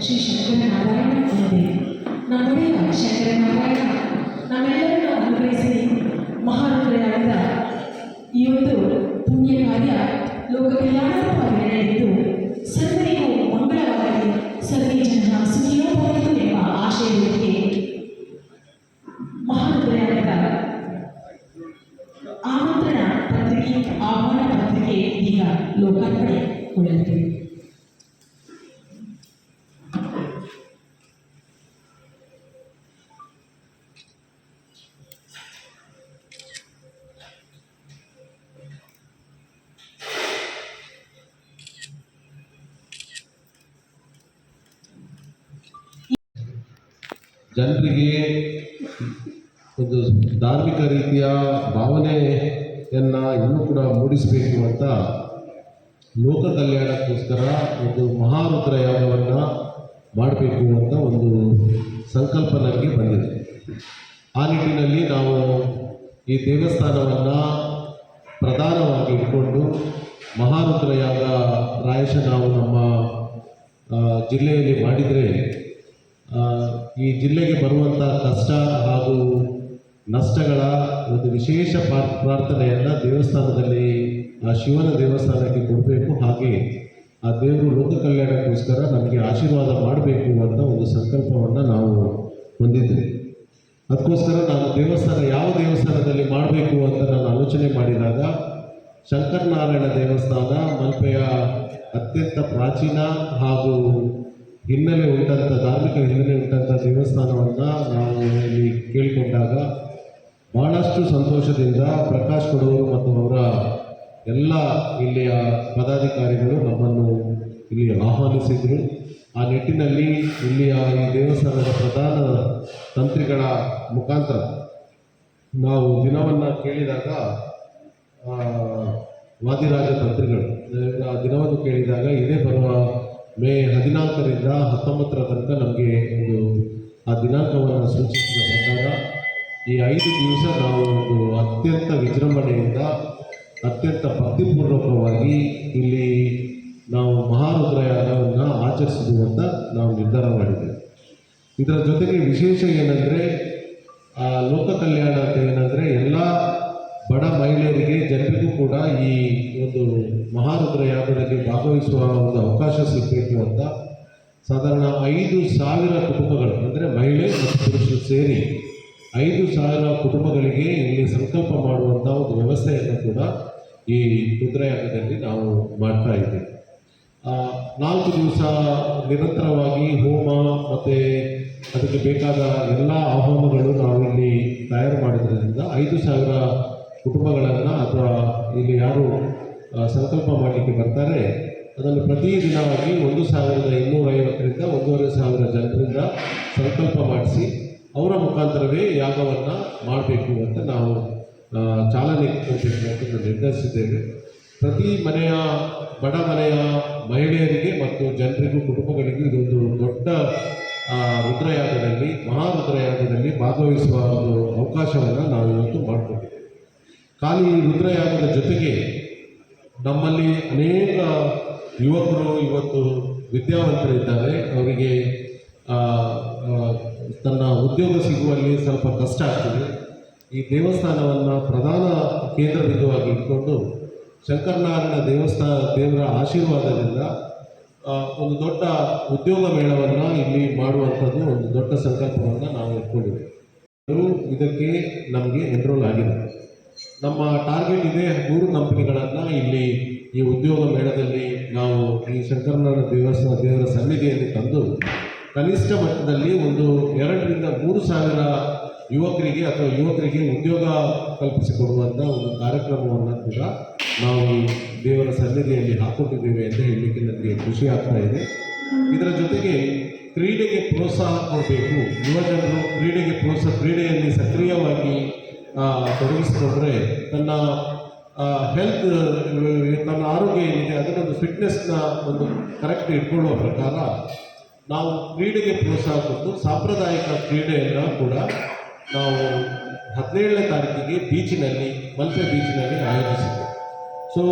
ಶ್ರೀ ಶಂಕರನಾರಾಯಣ ಎಂದೇ. ನಮ್ಮೊಡೆಯ ಶಂಕರನಾರಾಯಣ ನಮ್ಮೆಲ್ಲರನ್ನು ಅನುಗ್ರಹಿಸಿ ಮಹಾನುಗ್ರಹದ ಈ ಒಂದು ಪುಣ್ಯ ಕಾರ್ಯ ಲೋಕ ಕಲ್ಯಾಣವಾಗಿ ನಡೆಯಿತು. ಸರ್ವರಿಗೂ ಮಂಗಳವಾಗಲಿ, ಸರ್ವೇ ಜನ ಸುಖಿಯೋ ಭವಂತು ಎಂಬ ಆಶಯದೊಂದಿಗೆ ಮಹಾನುಗ್ರಹದ ಆಮಂತ್ರಣ ಪತ್ರಿಕೆ, ಆಹ್ವಾನ ಪತ್ರಿಕೆ ಈಗ ಲೋಕಾರ್ಪಣೆಗೊಳ್ಳಲಿದೆ. ಜನರಿಗೆ ಒಂದು ಧಾರ್ಮಿಕ ರೀತಿಯ ಭಾವನೆಯನ್ನು ಇನ್ನೂ ಕೂಡ ಮೂಡಿಸಬೇಕು ಅಂತ ಲೋಕ ಕಲ್ಯಾಣಕ್ಕೋಸ್ಕರ ಒಂದು ಮಹಾರುದ್ರ ಯಾಗವನ್ನು ಮಾಡಬೇಕು ಅಂತ ಒಂದು ಸಂಕಲ್ಪ ನನಗೆ ಬಂದಿದೆ. ಆ ನಿಟ್ಟಿನಲ್ಲಿ ನಾವು ಈ ದೇವಸ್ಥಾನವನ್ನು ಪ್ರಧಾನವಾಗಿ ಇಟ್ಕೊಂಡು ಮಹಾರುದ್ರ ಯಾಗ ಪ್ರಾಯಶಃ ನಾವು ನಮ್ಮ ಜಿಲ್ಲೆಯಲ್ಲಿ ಮಾಡಿದರೆ ಈ ಜಿಲ್ಲೆಗೆ ಬರುವಂಥ ಕಷ್ಟ ಹಾಗೂ ನಷ್ಟಗಳ ಒಂದು ವಿಶೇಷ ಪ್ರಾರ್ಥನೆಯನ್ನು ದೇವಸ್ಥಾನದಲ್ಲಿ ಆ ಶಿವನ ದೇವಸ್ಥಾನಕ್ಕೆ ಕೊಡಬೇಕು. ಹಾಗೆ ಆ ದೇವರು ಲೋಕ ಕಲ್ಯಾಣಕ್ಕೋಸ್ಕರ ನಮಗೆ ಆಶೀರ್ವಾದ ಮಾಡಬೇಕು ಅಂತ ಒಂದು ಸಂಕಲ್ಪವನ್ನು ನಾವು ಹೊಂದಿದ್ದೇವೆ. ಅದಕ್ಕೋಸ್ಕರ ನಾನು ದೇವಸ್ಥಾನ ಯಾವ ದೇವಸ್ಥಾನದಲ್ಲಿ ಮಾಡಬೇಕು ಅಂತ ನಾನು ಆಲೋಚನೆ ಮಾಡಿದಾಗ ಶಂಕರನಾರಾಯಣ ದೇವಸ್ಥಾನ ಮಲ್ಪೆಯ ಅತ್ಯಂತ ಪ್ರಾಚೀನ ಹಾಗೂ ಹಿನ್ನೆಲೆ ಉಂಟಂಥ ಧಾರ್ಮಿಕ ಹಿನ್ನೆಲೆ ಉಂಟಂಥ ದೇವಸ್ಥಾನವನ್ನು ನಾವು ಇಲ್ಲಿ ಕೇಳಿಕೊಂಡಾಗ ಭಾಳಷ್ಟು ಸಂತೋಷದಿಂದ ಪ್ರಕಾಶ್ ಕೊಡವರು ಮತ್ತು ಅವರ ಎಲ್ಲ ಇಲ್ಲಿಯ ಪದಾಧಿಕಾರಿಗಳು ನಮ್ಮನ್ನು ಇಲ್ಲಿ ಆಹ್ವಾನಿಸಿದರು. ಆ ನಿಟ್ಟಿನಲ್ಲಿ ಇಲ್ಲಿಯ ಈ ದೇವಸ್ಥಾನದ ಪ್ರಧಾನ ತಂತ್ರಿಗಳ ಮುಖಾಂತರ ನಾವು ದಿನವನ್ನು ಕೇಳಿದಾಗ ವಾದಿರಾಜ ತಂತ್ರಿಗಳು ದಿನವನ್ನು ಕೇಳಿದಾಗ ಇದೇ ಬರುವ ಮೇ 14ರಿಂದ 19ರ ತನಕ ನಮಗೆ ಒಂದು ಆ ದಿನಾಂಕವನ್ನು ಸೂಚಿಸಿದ ಪ್ರಕಾರ ಈ 5 ದಿವಸ ನಾವು ಒಂದು ಅತ್ಯಂತ ವಿಜೃಂಭಣೆಯಿಂದ ಅತ್ಯಂತ ಭಕ್ತಿಪೂರ್ವಕವಾಗಿ ಇಲ್ಲಿ ನಾವು ಮಹಾರುದ್ರಯಾಗವನ್ನು ಆಚರಿಸಿದ್ವು ಅಂತ ನಾವು ನಿರ್ಧಾರ ಮಾಡಿದ್ದೇವೆ. ಇದರ ಜೊತೆಗೆ ವಿಶೇಷ ಏನಂದರೆ ಲೋಕ ಕಲ್ಯಾಣ ಅಂತ ಏನಂದರೆ ಎಲ್ಲ ಬಡ ಮಹಿಳೆಯರಿಗೆ ಜನರಿಗೂ ಕೂಡ ಈ ಒಂದು ಮಹಾರುದ್ರ ಯಾಗದಲ್ಲಿ ಭಾಗವಹಿಸುವ ಒಂದು ಅವಕಾಶ ಸಿಗಬೇಕು ಅಂತ ಸಾಧಾರಣ 5,000 ಕುಟುಂಬಗಳು ಅಂದರೆ ಮಹಿಳೆ ಮತ್ತು ಪುರುಷರು ಸೇರಿ 5,000 ಕುಟುಂಬಗಳಿಗೆ ಇಲ್ಲಿ ಸಂಕಲ್ಪ ಮಾಡುವಂಥ ಒಂದು ವ್ಯವಸ್ಥೆಯನ್ನು ಕೂಡ ಈ ರುದ್ರಯಾಗದಲ್ಲಿ ನಾವು ಮಾಡ್ತಾ ಇದ್ದೇವೆ. 4 ದಿವಸ ನಿರಂತರವಾಗಿ ಹೋಮ ಮತ್ತು ಅದಕ್ಕೆ ಬೇಕಾದ ಎಲ್ಲ ಆಹ್ವಾನಗಳು ನಾವು ಇಲ್ಲಿ ತಯಾರು ಮಾಡೋದ್ರಿಂದ 5,000 ಕುಟುಂಬಗಳನ್ನು ಅಥವಾ ಇಲ್ಲಿ ಯಾರು ಸಂಕಲ್ಪ ಮಾಡಲಿಕ್ಕೆ ಬರ್ತಾರೆ ಅದನ್ನು ಪ್ರತಿದಿನವಾಗಿ 1,250ರಿಂದ 1,500 ಜನರಿಂದ ಸಂಕಲ್ಪ ಮಾಡಿಸಿ ಅವರ ಮುಖಾಂತರವೇ ಯಾಗವನ್ನು ಮಾಡಬೇಕು ಅಂತ ನಾವು ಚಾಲನೆ ಕೊಡಬೇಕು ಅಂತ ನಿರ್ಧರಿಸಿದ್ದೇವೆ. ಪ್ರತಿ ಮನೆಯ ಬಡ ಮನೆಯ ಮಹಿಳೆಯರಿಗೆ ಮತ್ತು ಜನರಿಗೂ ಕುಟುಂಬಗಳಿಗೂ ಇದೊಂದು ದೊಡ್ಡ ರುದ್ರಯಾಗದಲ್ಲಿ ಮಹಾರುದ್ರಯಾಗದಲ್ಲಿ ಭಾಗವಹಿಸುವ ಒಂದು ಅವಕಾಶವನ್ನು ನಾವು ಇವತ್ತು ಮಾಡಿಕೊಂಡಿದ್ದೇವೆ. ಖಾಲಿ ರುದ್ರಯಾಗದ ಜೊತೆಗೆ ನಮ್ಮಲ್ಲಿ ಅನೇಕ ಯುವಕರು ಇವತ್ತು ವಿದ್ಯಾವಂತರಿದ್ದಾರೆ. ಅವರಿಗೆ ತನ್ನ ಉದ್ಯೋಗ ಸಿಗುವಲ್ಲಿ ಸ್ವಲ್ಪ ಕಷ್ಟ ಆಗ್ತದೆ. ಈ ದೇವಸ್ಥಾನವನ್ನು ಪ್ರಧಾನ ಕೇಂದ್ರ ಬಿಂದುವಾಗಿ ಇಟ್ಕೊಂಡು ಶಂಕರನಾರಾಯಣ ದೇವರ ಆಶೀರ್ವಾದದಿಂದ ಒಂದು ದೊಡ್ಡ ಉದ್ಯೋಗ ಮೇಳವನ್ನು ಇಲ್ಲಿ ಮಾಡುವಂಥದ್ದು ಒಂದು ದೊಡ್ಡ ಸಂಕಲ್ಪವನ್ನು ನಾವು ಇಟ್ಕೊಂಡಿದ್ದೇವೆ. ಇದಕ್ಕೆ ನಮಗೆ ಎನ್ರೋಲ್ ಆಗಿದೆ. ನಮ್ಮ ಟಾರ್ಗೆಟ್ ಇದೆ 100 ಕಂಪನಿಗಳನ್ನು ಇಲ್ಲಿ ಈ ಉದ್ಯೋಗ ಮೇಳದಲ್ಲಿ ನಾವು ಈ ಶಂಕರನಾರಾಯಣ ದೇವರ ಸನ್ನಿಧಿಯಲ್ಲಿ ತಂದು ಕನಿಷ್ಠ ಮಟ್ಟದಲ್ಲಿ ಒಂದು 2,000ರಿಂದ 3,000 ಯುವಕರಿಗೆ ಉದ್ಯೋಗ ಕಲ್ಪಿಸಿಕೊಡುವಂಥ ಒಂದು ಕಾರ್ಯಕ್ರಮವನ್ನು ಕೂಡ ನಾವು ಈ ದೇವರ ಸನ್ನಿಧಿಯಲ್ಲಿ ಹಾಕ್ಕೊಟ್ಟಿದ್ದೇವೆ ಅಂತ ಹೇಳಲಿಕ್ಕೆ ನನಗೆ ಖುಷಿ ಆಗ್ತಾ ಇದೆ. ಇದರ ಜೊತೆಗೆ ಕ್ರೀಡೆಗೆ ಪ್ರೋತ್ಸಾಹ ಕೊಡಬೇಕು. ಯುವಜನರು ಕ್ರೀಡೆಯಲ್ಲಿ ಸಕ್ರಿಯವಾಗಿ ತೊಡಗಿಸಿಕೊಂಡ್ರೆ ತನ್ನ ಹೆಲ್ತ್, ತನ್ನ ಆರೋಗ್ಯ ಏನಿದೆ ಅದನ್ನೊಂದು ಫಿಟ್ನೆಸ್ನ ಒಂದು ಕರೆಕ್ಟ್ ಇಟ್ಕೊಳ್ಳುವ ಪ್ರಕಾರ ನಾವು ಕ್ರೀಡೆಗೆ ಪ್ರೋತ್ಸಾಹ ಕೊಟ್ಟು ಸಾಂಪ್ರದಾಯಿಕ ಕ್ರೀಡೆಯನ್ನು ಕೂಡ ನಾವು 17ನೇ ತಾರೀಕಿಗೆ ಮಲ್ಪೆ ಬೀಚಿನಲ್ಲಿ ಆಯೋಜಿಸಿದ್ದೇವೆ.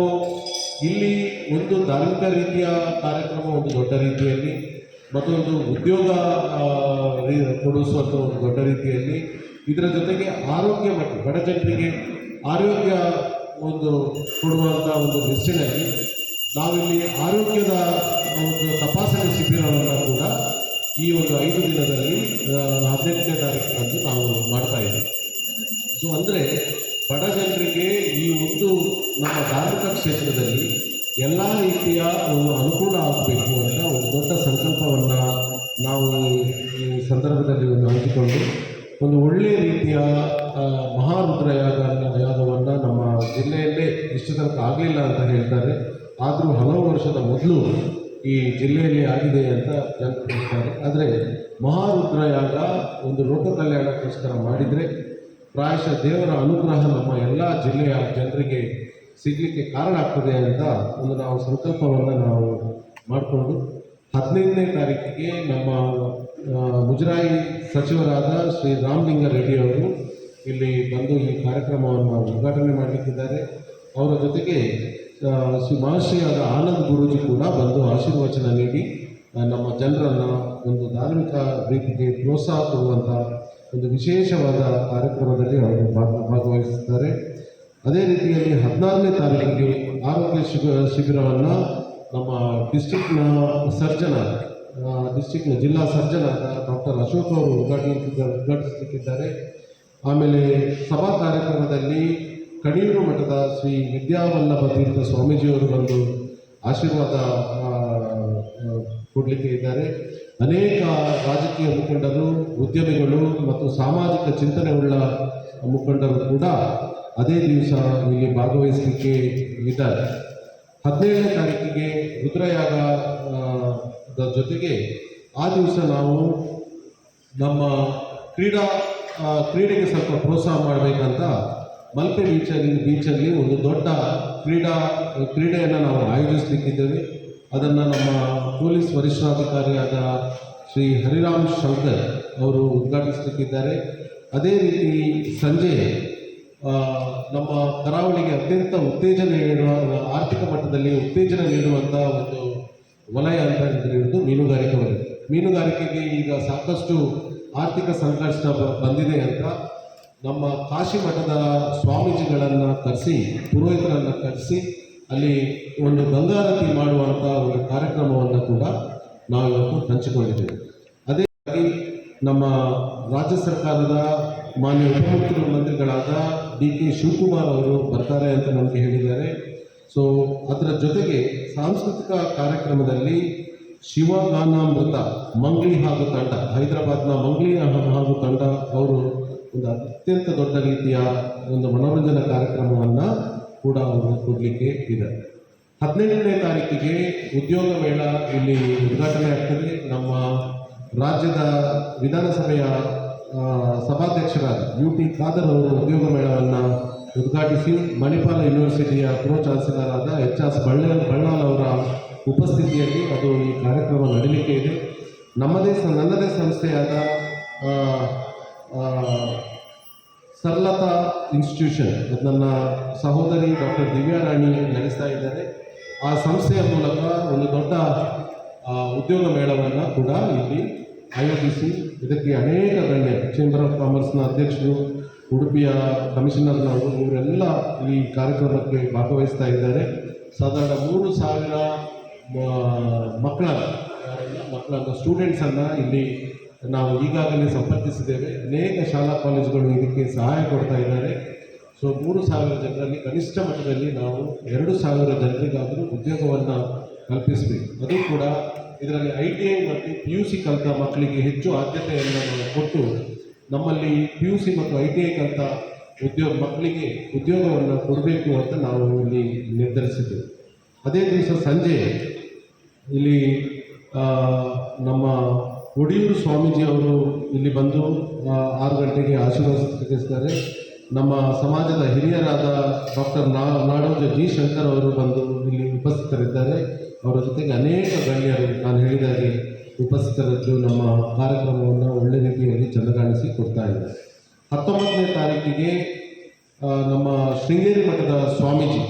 ಇಲ್ಲಿ ಒಂದು ಧಾರ್ಮಿಕ ರೀತಿಯ ಕಾರ್ಯಕ್ರಮ ಒಂದು ದೊಡ್ಡ ರೀತಿಯಲ್ಲಿ, ಮತ್ತೊಂದು ಉದ್ಯೋಗ ಕೊಡಿಸುವಂಥ ಒಂದು ದೊಡ್ಡ ರೀತಿಯಲ್ಲಿ, ಇದರ ಜೊತೆಗೆ ಆರೋಗ್ಯ ಮತ್ತು ಬಡ ಜನರಿಗೆ ಆರೋಗ್ಯ ಒಂದು ಕೊಡುವಂಥ ಒಂದು ನಿಟ್ಟಿನಲ್ಲಿ ನಾವಿಲ್ಲಿ ಆರೋಗ್ಯದ ಒಂದು ತಪಾಸಣೆ ಶಿಬಿರವನ್ನು ಕೂಡ ಈ ಒಂದು 5 ದಿನದಲ್ಲಿ 18ನೇ ತಾರೀಕಿನಂದು ನಾವು ಮಾಡ್ತಾ ಇದ್ದೀವಿ. ಸೊ ಅಂದರೆ ಬಡ ಜನರಿಗೆ ಈ ಒಂದು ನಮ್ಮ ಧಾರ್ಮಿಕ ಕ್ಷೇತ್ರದಲ್ಲಿ ಎಲ್ಲ ರೀತಿಯ ಒಂದು ಅನುಕೂಲ ಆಗಬೇಕು ಅಂತ ಒಂದು ದೊಡ್ಡ ಸಂಕಲ್ಪವನ್ನು ನಾವು ಈ ಸಂದರ್ಭದಲ್ಲಿ ಒಂದು ಹಂಚಿಕೊಂಡು ಒಂದು ಒಳ್ಳೆಯ ರೀತಿಯ ಯಾಗವನ್ನು ನಮ್ಮ ಜಿಲ್ಲೆಯಲ್ಲೇ ಇಷ್ಟು ತನಕ ಆಗಲಿಲ್ಲ ಅಂತ ಹೇಳ್ತಾರೆ. ಆದರೂ ಹಲವು ವರ್ಷದ ಮೊದಲು ಈ ಜಿಲ್ಲೆಯಲ್ಲಿ ಆಗಿದೆ ಅಂತ ಜನರು ಹೇಳ್ತಾರೆ. ಆದರೆ ಮಹಾರುದ್ರಯಾಗ ಒಂದು ಲೋಕ ಕಲ್ಯಾಣಕ್ಕೋಸ್ಕರ ಮಾಡಿದರೆ ಪ್ರಾಯಶಃ ದೇವರ ಅನುಗ್ರಹ ನಮ್ಮ ಎಲ್ಲ ಜಿಲ್ಲೆಯ ಜನರಿಗೆ ಸಿಗಲಿಕ್ಕೆ ಕಾರಣ ಆಗ್ತದೆ ಅಂತ ಒಂದು ನಾವು ಸಂಕಲ್ಪವನ್ನು ನಾವು ಮಾಡಿಕೊಂಡು 15ನೇ ತಾರೀಕಿಗೆ ನಮ್ಮ ಮುಜರಾಯಿ ಸಚಿವರಾದ ಶ್ರೀ ರಾಮಲಿಂಗ ರೆಡ್ಡಿ ಅವರು ಇಲ್ಲಿ ಬಂದು ಈ ಕಾರ್ಯಕ್ರಮವನ್ನು ಉದ್ಘಾಟನೆ ಮಾಡಲಿಕ್ಕಿದ್ದಾರೆ. ಅವರ ಜೊತೆಗೆ ಶ್ರೀ ಮಹರ್ಷಿಯಾದ ಆನಂದ್ ಗುರೂಜಿ ಕೂಡ ಬಂದು ಆಶೀರ್ವಚನ ನೀಡಿ ನಮ್ಮ ಜನರನ್ನು ಒಂದು ಧಾರ್ಮಿಕ ರೀತಿಗೆ ಪ್ರೋತ್ಸಾಹ ಕೊಡುವಂಥ ಒಂದು ವಿಶೇಷವಾದ ಕಾರ್ಯಕ್ರಮದಲ್ಲಿ ಅವರು ಭಾಗವಹಿಸುತ್ತಾರೆ. ಅದೇ ರೀತಿಯಲ್ಲಿ 16ನೇ ತಾರೀಕಿಗೆ ಆರೋಗ್ಯ ಶಿಬಿರವನ್ನು ನಮ್ಮ ಡಿಸ್ಟ್ರಿಕ್ಟ್ನ ಜಿಲ್ಲಾ ಸರ್ಜನಾದ ಡಾಕ್ಟರ್ ಅಶೋಕ್ ಅವರು ಉದ್ಘಾಟಿಸಲಿಕ್ಕಿದ್ದಾರೆ. ಆಮೇಲೆ ಸಭಾ ಕಾರ್ಯಕ್ರಮದಲ್ಲಿ ಕಣಿಯೂರು ಮಠದ ಶ್ರೀ ವಿದ್ಯಾವಲ್ಲಭ ತೀರ್ಥ ಸ್ವಾಮೀಜಿಯವರು ಬಂದು ಆಶೀರ್ವಾದ ಕೊಡಲಿಕ್ಕೆ ಇದ್ದಾರೆ. ಅನೇಕ ರಾಜಕೀಯ ಮುಖಂಡರು, ಉದ್ಯಮಿಗಳು ಮತ್ತು ಸಾಮಾಜಿಕ ಚಿಂತನೆ ಉಳ್ಳ ಮುಖಂಡರು ಕೂಡ ಅದೇ ದಿವಸ ಇಲ್ಲಿ ಭಾಗವಹಿಸಲಿಕ್ಕೆ ಇದ್ದಾರೆ. 17ನೇ ತಾರೀಕಿಗೆ ರುದ್ರಯಾಗದ ಜೊತೆಗೆ ಆ ದಿವಸ ನಾವು ನಮ್ಮ ಕ್ರೀಡೆಗೆ ಸ್ವಲ್ಪ ಪ್ರೋತ್ಸಾಹ ಮಾಡಬೇಕಂತ ಮಲ್ಪೆ ಬೀಚಲ್ಲಿ ಒಂದು ದೊಡ್ಡ ಕ್ರೀಡೆಯನ್ನು ನಾವು ಆಯೋಜಿಸಲಿಕ್ಕಿದ್ದೇವೆ. ಅದನ್ನು ನಮ್ಮ ಪೊಲೀಸ್ ವರಿಷ್ಠಾಧಿಕಾರಿಯಾದ ಶ್ರೀ ಹರಿರಾಮ್ ಶಂಕರ್ ಅವರು ಉದ್ಘಾಟಿಸಲಿಕ್ಕಿದ್ದಾರೆ. ಅದೇ ರೀತಿ ಸಂಜೆ ನಮ್ಮ ಕರಾವಳಿಗೆ ಅತ್ಯಂತ ಉತ್ತೇಜನ ನೀಡುವ, ಆರ್ಥಿಕ ಮಟ್ಟದಲ್ಲಿ ಉತ್ತೇಜನ ನೀಡುವಂಥ ಒಂದು ವಲಯ ಅಂತ ಹೇಳಿದ್ದು ಮೀನುಗಾರಿಕೆ ವಲಯ. ಮೀನುಗಾರಿಕೆಗೆ ಈಗ ಸಾಕಷ್ಟು ಆರ್ಥಿಕ ಸಂಕಷ್ಟ ಬಂದಿದೆ ಅಂತ ನಮ್ಮ ಕಾಶಿ ಮಠದ ಸ್ವಾಮೀಜಿಗಳನ್ನು ಕರೆಸಿ, ಪುರೋಹಿತರನ್ನು ಕರೆಸಿ ಅಲ್ಲಿ ಒಂದು ಗಂಗಾರತಿ ಮಾಡುವಂಥ ಒಂದು ಕಾರ್ಯಕ್ರಮವನ್ನು ಕೂಡ ನಾವು ಇವತ್ತು ಹಂಚಿಕೊಂಡಿದ್ದೇವೆ. ಅದೇ ನಮ್ಮ ರಾಜ್ಯ ಸರ್ಕಾರದ ಮಾನ್ಯ ಉಪಮುಖ್ಯಮಂತ್ರಿಗಳಾದ DK ಶಿವಕುಮಾರ್ ಅವರು ಬರ್ತಾರೆ ಅಂತ ನಮಗೆ ಹೇಳಿದ್ದಾರೆ. ಸೊ ಅದರ ಜೊತೆಗೆ ಸಾಂಸ್ಕೃತಿಕ ಕಾರ್ಯಕ್ರಮದಲ್ಲಿ ಶಿವಗಾನಾಮೃತ ಮಂಗ್ಲಿ ಹಾಗೂ ತಂಡ, ಹೈದರಾಬಾದ್ನ ಮಂಗ್ಲಿ ಹಾಗೂ ತಂಡ ಅವರು ಒಂದು ಅತ್ಯಂತ ದೊಡ್ಡ ರೀತಿಯ ಒಂದು ಮನೋರಂಜನಾ ಕಾರ್ಯಕ್ರಮವನ್ನು ಕೂಡ ಅವರು ಕೊಡಲಿಕ್ಕೆ ಇದೆ. 18ನೇ ತಾರೀಕಿಗೆ ಉದ್ಯೋಗ ಮೇಳ ಇಲ್ಲಿ ಉದ್ಘಾಟನೆ ಆಗ್ತದೆ. ನಮ್ಮ ರಾಜ್ಯದ ವಿಧಾನಸಭೆಯ ಸಭಾಧ್ಯಕ್ಷರಾದ UT ಖಾದರ್ ಅವರು ಉದ್ಯೋಗ ಮೇಳವನ್ನು ಉದ್ಘಾಟಿಸಿ ಮಣಿಪಾಲ ಯೂನಿವರ್ಸಿಟಿಯ ಪ್ರೋ ಚಾನ್ಸಲರ್ ಆದ HS ಬಳ್ಳಾಲ್ ಅವರ ಉಪಸ್ಥಿತಿಯಲ್ಲಿ ಅದು ಈ ಕಾರ್ಯಕ್ರಮ ನಡೀಲಿಕ್ಕೆ ಇದೆ. ನನ್ನದೇ ಸಂಸ್ಥೆಯಾದ ಸರ್ಲತಾ ಇನ್ಸ್ಟಿಟ್ಯೂಷನ್, ನನ್ನ ಸಹೋದರಿ ಡಾಕ್ಟರ್ ದಿವ್ಯಾ ರಾಣಿ ನಡೆಸ್ತಾ ಇದ್ದಾರೆ. ಆ ಸಂಸ್ಥೆಯ ಮೂಲಕ ಒಂದು ದೊಡ್ಡ ಉದ್ಯೋಗ ಮೇಳವನ್ನು ಕೂಡ ಇಲ್ಲಿ ಆಯೋಜಿಸಿ ಇದಕ್ಕೆ ಅನೇಕ ಗಣ್ಯರು, ಚೇಂಬರ್ ಆಫ್ ಕಾಮರ್ಸ್ನ ಅಧ್ಯಕ್ಷರು, ಉಡುಪಿಯ ಕಮಿಷನರ್ನವರು, ಇವರೆಲ್ಲ ಈ ಕಾರ್ಯಕ್ರಮಕ್ಕೆ ಭಾಗವಹಿಸ್ತಾ ಇದ್ದಾರೆ. ಸಾಧಾರಣ 3,000 ಮಕ್ಕಳನ್ನು ಸ್ಟೂಡೆಂಟ್ಸನ್ನು ಇಲ್ಲಿ ನಾವು ಈಗಾಗಲೇ ಸಂಪರ್ಕಿಸಿದ್ದೇವೆ. ಅನೇಕ ಶಾಲಾ ಕಾಲೇಜುಗಳು ಇದಕ್ಕೆ ಸಹಾಯ ಕೊಡ್ತಾ ಇದ್ದಾರೆ. ಸೊ 3,000 ಜನರಲ್ಲಿ ಕನಿಷ್ಠ ಮಟ್ಟದಲ್ಲಿ ನಾವು 2,000 ಜನರಿಗಾದರೂ ಉದ್ಯೋಗವನ್ನು ಕಲ್ಪಿಸಬೇಕು. ಅದು ಕೂಡ ಇದರಲ್ಲಿ ITI ಮತ್ತು PUC ಕಲಿತ ಮಕ್ಕಳಿಗೆ ಹೆಚ್ಚು ಆದ್ಯತೆಯನ್ನು ನಾವು ಕೊಟ್ಟು ನಮ್ಮಲ್ಲಿ PUC ಮತ್ತು ITI ಕಲಿತ ಮಕ್ಕಳಿಗೆ ಉದ್ಯೋಗವನ್ನು ಕೊಡಬೇಕು ಅಂತ ನಾವು ಇಲ್ಲಿ ನಿರ್ಧರಿಸಿದ್ದೇವೆ. ಅದೇ ದಿವಸ ಸಂಜೆ ಇಲ್ಲಿ ನಮ್ಮ ಒಡಿಯೂರು ಸ್ವಾಮೀಜಿಯವರು ಇಲ್ಲಿ ಬಂದು 6 ಗಂಟೆಗೆ ಆಶೀರ್ವಾದ ಸ್ವೀಕರಿಸ್ತಾರೆ. ನಮ್ಮ ಸಮಾಜದ ಹಿರಿಯರಾದ ಡಾಕ್ಟರ್ ನಾಡೋಜ G. ಶಂಕರ್ ಅವರು ಬಂದು ಇಲ್ಲಿ ಉಪಸ್ಥಿತರಿದ್ದಾರೆ. ಅವರ ಜೊತೆಗೆ ಅನೇಕ ಗಣ್ಯರು ನಾನು ಹೇಳಿದಾಗೆ ಉಪಸ್ಥಿತರಿದ್ದು ನಮ್ಮ ಕಾರ್ಯಕ್ರಮವನ್ನು ಒಳ್ಳೆ ರೀತಿಯಲ್ಲಿ ಚಂದಗಾಣಿಸಿ ಕೊಡ್ತಾ ಇದ್ದಾರೆ. 19ನೇ ತಾರೀಕಿಗೆ ನಮ್ಮ ಶೃಂಗೇರಿ ಮಠದ ಸ್ವಾಮೀಜಿ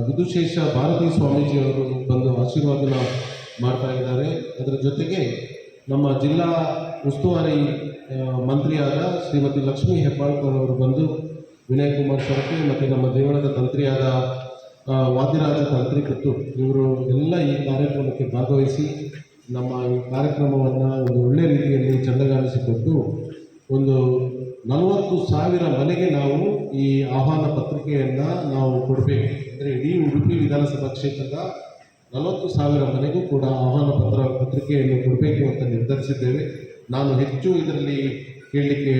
ವಿದುಶೇಷ ಭಾರತೀ ಸ್ವಾಮೀಜಿಯವರು ಬಂದು ಆಶೀರ್ವಾದನ ಮಾಡ್ತಾ ಇದ್ದಾರೆ. ಅದರ ಜೊತೆಗೆ ನಮ್ಮ ಜಿಲ್ಲಾ ಉಸ್ತುವಾರಿ ಮಂತ್ರಿಯಾದ ಶ್ರೀಮತಿ ಲಕ್ಷ್ಮೀ ಹೆಬ್ಬಾಳ್ಕರ್ ಅವರು ಬಂದು ವಿನಯ್ ಕುಮಾರ್ ಸೊರಕೆ ಮತ್ತು ನಮ್ಮ ದೇವಳದ ತಂತ್ರಿಯಾದ ವಾದ್ಯರಾಜ ತಂತ್ರಿಕತ್ತು ಇವರು ಎಲ್ಲ ಈ ಕಾರ್ಯಕ್ರಮಕ್ಕೆ ಭಾಗವಹಿಸಿ ನಮ್ಮ ಈ ಕಾರ್ಯಕ್ರಮವನ್ನು ಒಂದು ಒಳ್ಳೆಯ ರೀತಿಯಲ್ಲಿ ಚೆಂದಗಾಣಿಸಿಕೊಟ್ಟು ಒಂದು 40,000 ಮನೆಗೆ ನಾವು ಈ ಆಹ್ವಾನ ಪತ್ರಿಕೆಯನ್ನು ನಾವು ಕೊಡಬೇಕು. ಅಂದರೆ ಇಡೀ ಉಡುಪಿ ವಿಧಾನಸಭಾ ಕ್ಷೇತ್ರದ 40,000 ಮನೆಗೂ ಕೂಡ ಆಹ್ವಾನ ಪತ್ರಿಕೆಯನ್ನು ಕೊಡಬೇಕು ಅಂತ ನಿರ್ಧರಿಸಿದ್ದೇವೆ. ನಾನು ಹೆಚ್ಚು ಇದರಲ್ಲಿ ಕೇಳಲಿಕ್ಕೆ